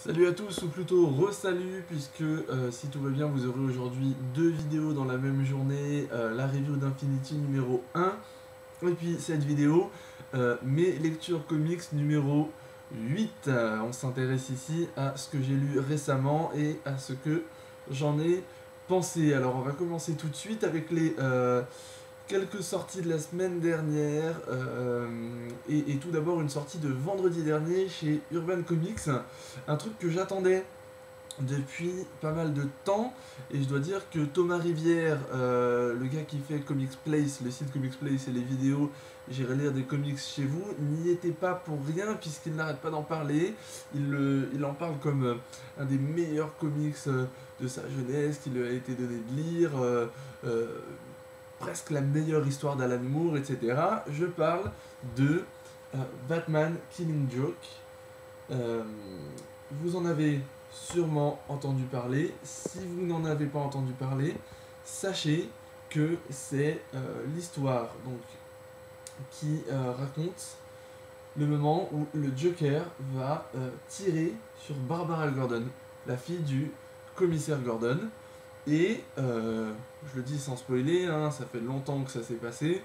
Salut à tous, ou plutôt re-salut, puisque si tout va bien, vous aurez aujourd'hui deux vidéos dans la même journée, la review d'Infinity numéro 1, et puis cette vidéo, mes lectures comics numéro 8. On s'intéresse ici à ce que j'ai lu récemment et à ce que j'en ai pensé. Alors on va commencer tout de suite avec les quelques sorties de la semaine dernière, et tout d'abord une sortie de vendredi dernier chez Urban Comics, un truc que j'attendais depuis pas mal de temps, et je dois dire que Thomas Rivière, le gars qui fait Comics Place, le site Comics Place et les vidéos J'irai lire des comics chez vous, n'y était pas pour rien puisqu'il n'arrête pas d'en parler. Il en parle comme un des meilleurs comics de sa jeunesse, qu'il a été donné de lire, euh, presque la meilleure histoire d'Alan Moore, etc. Je parle de Batman Killing Joke. Euh, Vous en avez sûrement entendu parler. Si vous n'en avez pas entendu parler, sachez que c'est l'histoire donc qui raconte le moment où le Joker va tirer sur Barbara Gordon, la fille du commissaire Gordon. Et je le dis sans spoiler, hein, ça fait longtemps que ça s'est passé,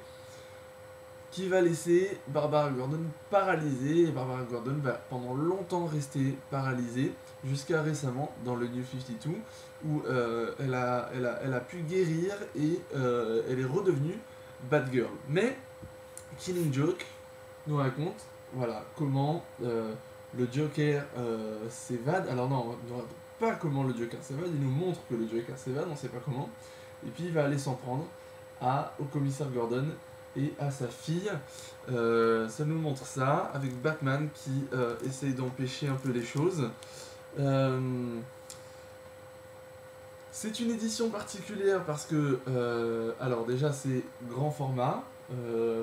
qui va laisser Barbara Gordon paralysée. Et Barbara Gordon va pendant longtemps rester paralysée, jusqu'à récemment dans le New 52, où elle a pu guérir et elle est redevenue Batgirl. Mais Killing Joke nous raconte voilà, comment le Joker s'évade. Alors non, on ne raconte pas comment le Joker s'évade, il nous montre que le Joker s'évade, on ne sait pas comment. Et puis il va aller s'en prendre au commissaire Gordon et à sa fille. Ça nous montre ça, avec Batman qui essaye d'empêcher un peu les choses. C'est une édition particulière parce que, alors déjà c'est grand format,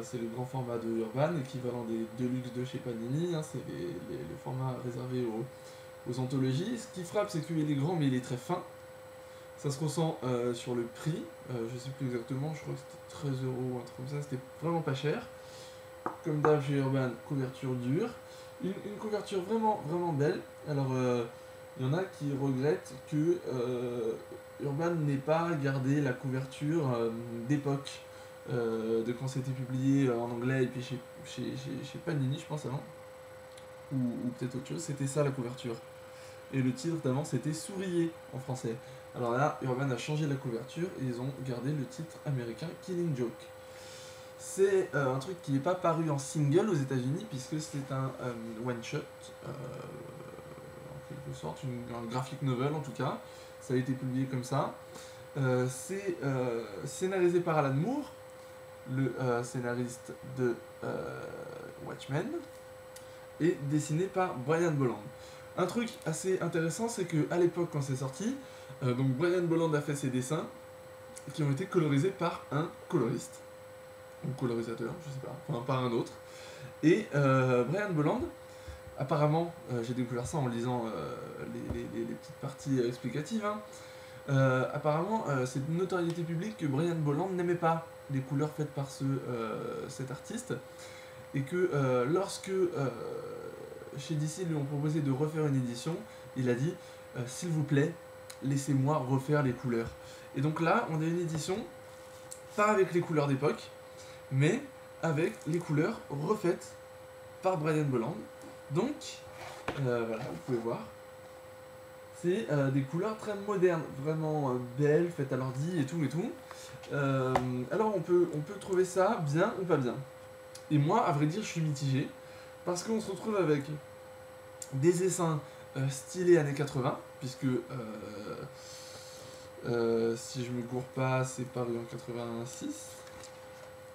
c'est le grand format de Urban, équivalent des Deluxe de chez Panini, hein, c'est les formats réservés aux anthologies. Ce qui frappe, c'est qu'il est grand mais il est très fin. Ça se ressent sur le prix, je sais plus exactement, je crois que c'était 13 euros ou un truc comme ça, c'était vraiment pas cher. Comme d'hab chez Urban, couverture dure. Une couverture vraiment, vraiment belle. Alors, il y en a qui regrettent que Urban n'ait pas gardé la couverture d'époque, de quand c'était publié en anglais et puis chez Panini, je pense, avant. Ou peut-être autre chose, c'était ça la couverture. Et le titre d'avant c'était Souriez en français. Alors là, Urban a changé la couverture et ils ont gardé le titre américain Killing Joke. C'est un truc qui n'est pas paru en single aux États-Unis puisque c'est un one-shot, en quelque sorte, un graphic novel en tout cas. Ça a été publié comme ça. C'est scénarisé par Alan Moore, le scénariste de Watchmen, et dessiné par Brian Bolland. Un truc assez intéressant, c'est que à l'époque quand c'est sorti, donc Brian Bolland a fait ses dessins qui ont été colorisés par un coloriste ou colorisateur, je sais pas, enfin par un autre. Et Brian Bolland, apparemment, j'ai découvert ça en lisant les petites parties explicatives, hein, apparemment c'est une notoriété publique que Brian Bolland n'aimait pas les couleurs faites par cet artiste, et que lorsque chez DC lui ont proposé de refaire une édition, il a dit s'il vous plaît, laissez-moi refaire les couleurs. Et donc là, on a une édition, pas avec les couleurs d'époque, mais avec les couleurs refaites par Brian Bolland. Donc, voilà, vous pouvez voir. C'est des couleurs très modernes, vraiment belles, faites à l'ordi et tout et tout. Alors on peut trouver ça bien ou pas bien. Et moi, à vrai dire, je suis mitigé, parce qu'on se retrouve avec des dessins stylés années 80, puisque si je me gourre pas, c'est paru en 86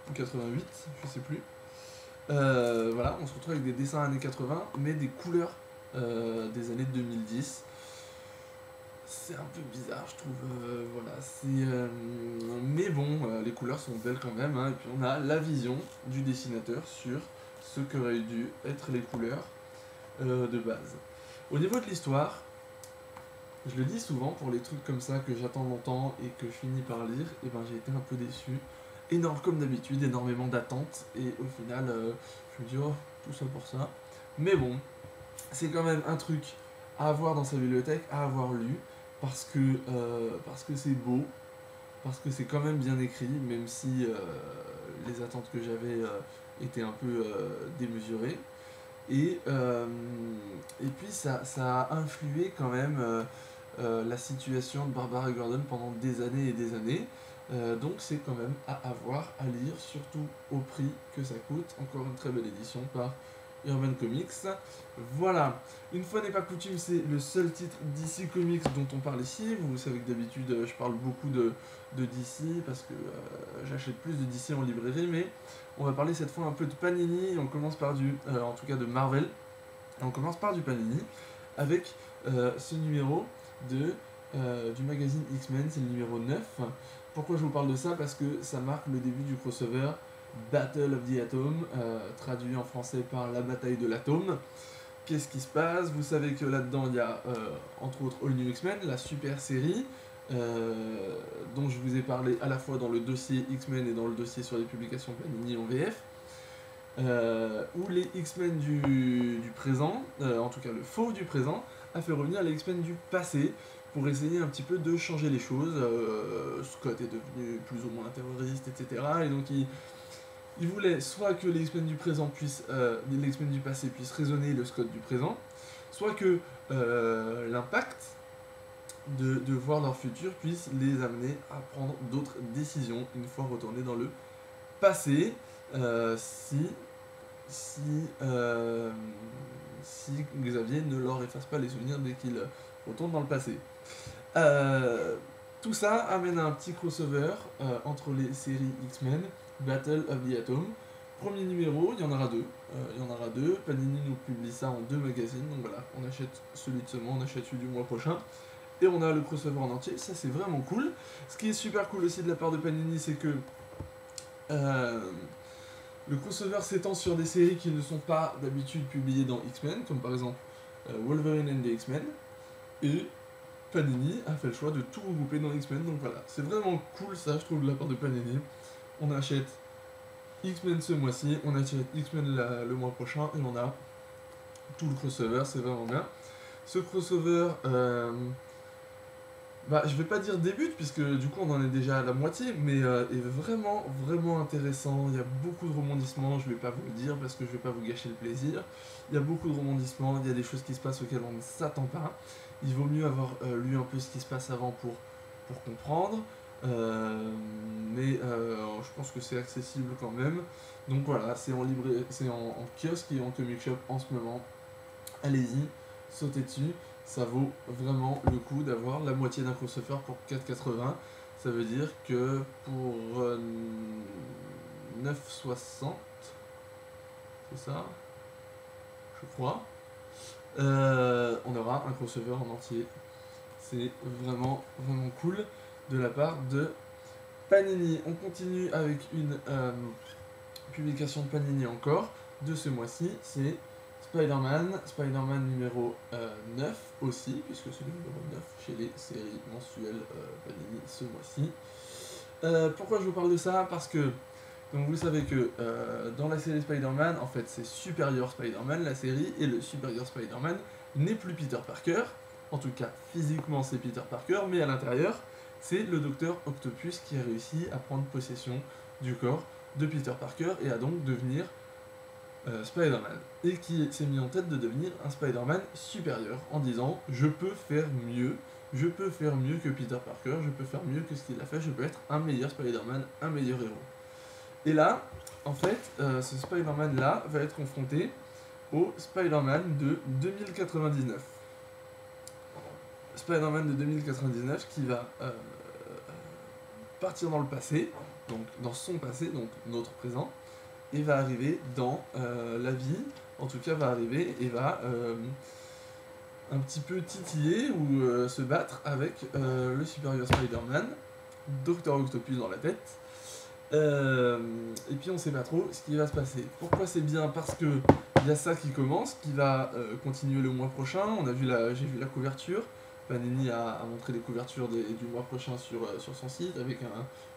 ou 88, je sais plus. Voilà, on se retrouve avec des dessins années 80, mais des couleurs des années 2010. C'est un peu bizarre, je trouve. Voilà, mais bon, les couleurs sont belles quand même, hein, et puis on a la vision du dessinateur sur ce qu'auraient dû être les couleurs de base. Au niveau de l'histoire, je le dis souvent, pour les trucs comme ça que j'attends longtemps et que je finis par lire, et ben j'ai été un peu déçu. Énorme comme d'habitude, énormément d'attentes, et au final, je me dis, oh, tout ça pour ça. Mais bon, c'est quand même un truc à avoir dans sa bibliothèque, à avoir lu, parce que c'est beau, parce que c'est quand même bien écrit, même si les attentes que j'avais étaient un peu démesurées. Et puis ça a influé quand même la situation de Barbara Gordon pendant des années et des années. Donc c'est quand même à avoir, à lire, surtout au prix que ça coûte. Encore une très belle édition par Urban Comics. Voilà, une fois n'est pas coutume, c'est le seul titre DC Comics dont on parle ici. Vous savez que d'habitude je parle beaucoup de DC parce que j'achète plus de DC en librairie, mais on va parler cette fois un peu de Panini. Et on commence par en tout cas de Marvel. Et on commence par du Panini avec ce numéro du magazine X-Men, c'est le numéro 9. Pourquoi je vous parle de ça? Parce que ça marque le début du crossover Battle of the Atom, traduit en français par la bataille de l'atome. Qu'est-ce qui se passe? Vous savez que là-dedans il y a entre autres All New X-Men, la super série, dont je vous ai parlé à la fois dans le dossier X-Men et dans le dossier sur les publications Panini en VF, où les X-Men du présent, en tout cas le faux du présent, a fait revenir les X-Men du passé pour essayer un petit peu de changer les choses. Scott est devenu plus ou moins un terroriste, etc. Et donc il voulait soit que les X-Men du présent les X-Men du passé puissent raisonner le Scott du présent, soit que l'impact de voir leur futur puisse les amener à prendre d'autres décisions une fois retournés dans le passé, si Xavier ne leur efface pas les souvenirs dès qu'il retourne dans le passé. Tout ça amène à un petit crossover entre les séries X-Men, Battle of the Atom. Premier numéro, il y en aura deux. Panini nous publie ça en 2 magazines, donc voilà, on achète celui de ce mois, on achète celui du mois prochain. Et on a le crossover en entier, ça c'est vraiment cool. Ce qui est super cool aussi de la part de Panini, c'est que le crossover s'étend sur des séries qui ne sont pas d'habitude publiées dans X-Men, comme par exemple Wolverine and the X-Men. Et Panini a fait le choix de tout regrouper dans X-Men, donc voilà, c'est vraiment cool ça, je trouve, de la part de Panini. On achète X-Men ce mois-ci, on achète X-Men le mois prochain, et on a tout le crossover, c'est vraiment bien. Ce crossover, je vais pas dire débute, puisque du coup on en est déjà à la moitié, mais est vraiment, vraiment intéressant. Il y a beaucoup de rebondissements, je vais pas vous le dire, parce que je vais pas vous gâcher le plaisir. Il y a beaucoup de rebondissements, il y a des choses qui se passent auxquelles on ne s'attend pas. Il vaut mieux avoir lu un peu ce qui se passe avant pour comprendre, mais je pense que c'est accessible quand même. Donc voilà, c'est en kiosque et en comic shop en ce moment. Allez-y, sautez dessus, ça vaut vraiment le coup d'avoir la moitié d'un crossover pour 4,80. Ça veut dire que pour 9,60, c'est ça, je crois, on aura un crossover en entier. C'est vraiment, vraiment cool de la part de Panini. On continue avec une publication de Panini encore, de ce mois-ci, c'est Spider-Man numéro 9 aussi, puisque c'est le numéro 9 chez les séries mensuelles Panini ce mois-ci. Pourquoi je vous parle de ça? Parce que, donc vous savez que dans la série Spider-Man, en fait c'est Superior Spider-Man la série, et le Superior Spider-Man n'est plus Peter Parker, en tout cas physiquement c'est Peter Parker, mais à l'intérieur c'est le docteur Octopus qui a réussi à prendre possession du corps de Peter Parker et à donc devenir Spider-Man, et qui s'est mis en tête de devenir un Spider-Man supérieur en disant je peux faire mieux que Peter Parker, je peux faire mieux que ce qu'il a fait, je peux être un meilleur Spider-Man, un meilleur héros. Et là, en fait, ce Spider-Man là va être confronté au Spider-Man de 2099. Spider-Man de 2099 qui va partir dans le passé, donc dans son passé, donc notre présent, et va arriver dans la vie, en tout cas va arriver et va un petit peu titiller ou se battre avec le Superior Spider-Man, Dr. Octopus dans la tête, et puis on sait pas trop ce qui va se passer. Pourquoi c'est bien? Parce que il y a ça qui commence, qui va continuer le mois prochain. J'ai vu la couverture. Panini a montré les couvertures du mois prochain sur son site, avec une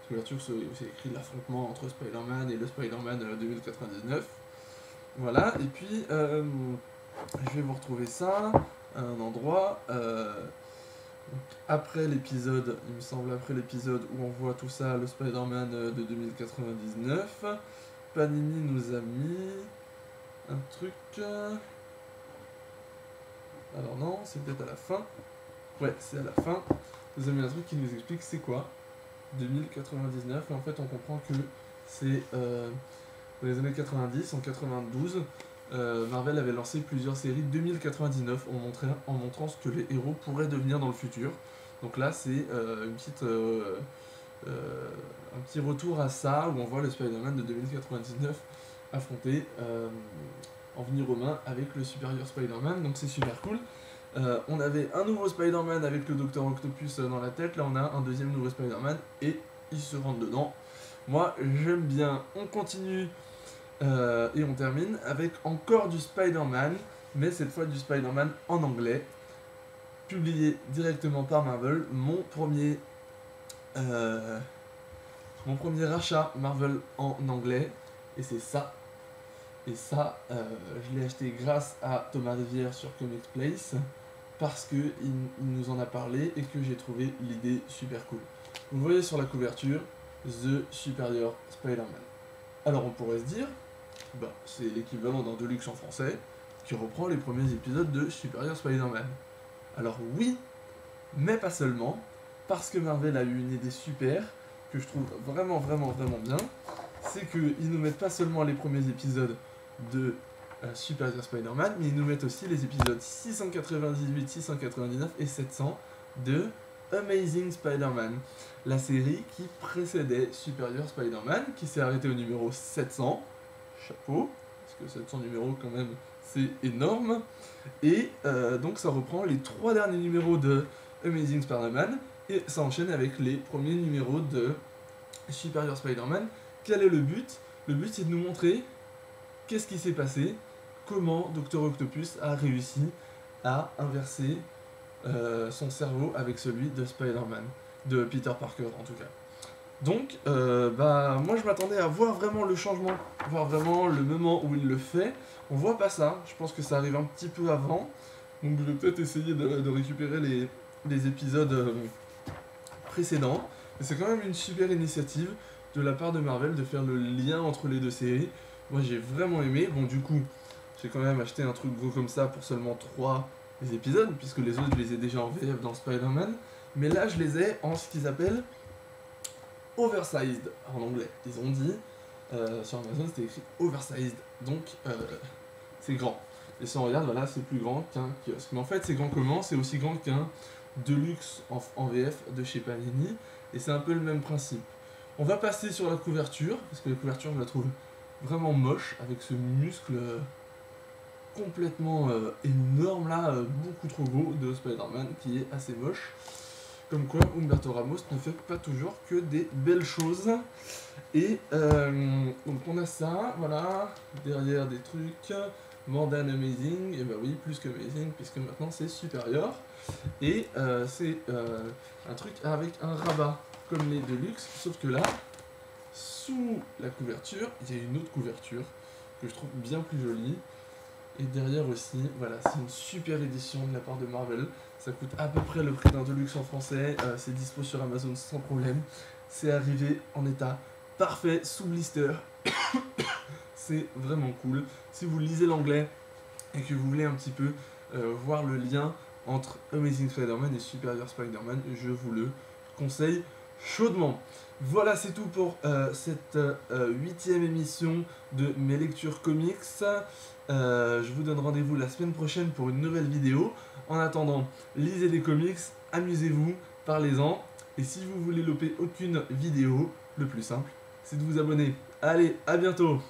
couverture où c'est écrit l'affrontement entre Spider-Man et le Spider-Man 2099. Voilà, et puis je vais vous retrouver ça. à un endroit. Donc après l'épisode, il me semble, après l'épisode où on voit tout ça, le Spider-Man de 2099, Panini nous a mis un truc... Alors non, c'est peut-être à la fin. Ouais, c'est à la fin. Il nous a mis un truc qui nous explique c'est quoi 2099, et en fait on comprend que c'est dans les années 90, en 92, Marvel avait lancé plusieurs séries 2099 en montrant ce que les héros pourraient devenir dans le futur. Donc là c'est un petit retour à ça, où on voit le Spider-Man de 2099 affronter en venir aux mains avec le supérieur Spider-Man, donc c'est super cool. On avait un nouveau Spider-Man avec le Docteur Octopus dans la tête, là on a un deuxième nouveau Spider-Man et il se rentre dedans. Moi j'aime bien, on continue et on termine avec encore du Spider-Man, mais cette fois du Spider-Man en anglais, publié directement par Marvel, mon premier rachat Marvel en anglais, et c'est ça. Et ça, je l'ai acheté grâce à Thomas Rivière sur Comics Place, parce qu'il nous en a parlé et que j'ai trouvé l'idée super cool. Vous voyez sur la couverture, The Superior Spider-Man. Alors on pourrait se dire, bah, c'est l'équivalent d'un Deluxe en français, qui reprend les premiers épisodes de Superior Spider-Man. Alors oui, mais pas seulement, parce que Marvel a eu une idée super, que je trouve vraiment bien, c'est qu'ils nous mettent pas seulement les premiers épisodes de Superior Spider-Man, mais ils nous mettent aussi les épisodes 698, 699 et 700 de Amazing Spider-Man, la série qui précédait Superior Spider-Man, qui s'est arrêtée au numéro 700, chapeau, parce que 700 numéros quand même c'est énorme, et donc ça reprend les 3 derniers numéros de Amazing Spider-Man, et ça enchaîne avec les premiers numéros de Superior Spider-Man. Quel est le but? Le but c'est de nous montrer qu'est-ce qui s'est passé, comment Dr. Octopus a réussi à inverser son cerveau avec celui de Spider-Man, de Peter Parker en tout cas. Donc, moi je m'attendais à voir vraiment le changement, voir vraiment le moment où il le fait. On voit pas ça, je pense que ça arrive un petit peu avant. Donc je vais peut-être essayer de récupérer les épisodes précédents. Mais c'est quand même une super initiative de la part de Marvel de faire le lien entre les deux séries. Moi j'ai vraiment aimé. Bon du coup, j'ai quand même acheté un truc gros comme ça pour seulement 3 épisodes, puisque les autres je les ai déjà en VF dans Spider-Man. Mais là je les ai en ce qu'ils appellent oversized en anglais. Ils ont dit, sur Amazon c'était écrit oversized, donc c'est grand. Et si on regarde, voilà, c'est plus grand qu'un kiosque. Mais en fait c'est grand comment? C'est aussi grand qu'un Deluxe en VF de chez Panini, et c'est un peu le même principe. On va passer sur la couverture, parce que la couverture je la trouve vraiment moche, avec ce muscle complètement énorme là, beaucoup trop beau de Spider-Man, qui est assez moche. Comme quoi Humberto Ramos ne fait pas toujours que des belles choses. Et donc on a ça, voilà, derrière des trucs, more than amazing, et bah oui, plus que amazing, puisque maintenant c'est supérieur. Et c'est un truc avec un rabat, comme les Deluxe, sauf que là, sous la couverture, il y a une autre couverture, que je trouve bien plus jolie. Et derrière aussi, voilà, c'est une super édition de la part de Marvel. Ça coûte à peu près le prix d'un Deluxe en français, c'est dispo sur Amazon sans problème. C'est arrivé en état parfait, sous blister. C'est vraiment cool. Si vous lisez l'anglais et que vous voulez un petit peu voir le lien entre Amazing Spider-Man et Superior Spider-Man, je vous le conseille chaudement. Voilà, c'est tout pour cette 8e émission de mes lectures comics. Je vous donne rendez-vous la semaine prochaine pour une nouvelle vidéo. En attendant, lisez des comics, amusez-vous, parlez-en. Et si vous voulez louper aucune vidéo, le plus simple, c'est de vous abonner. Allez, à bientôt!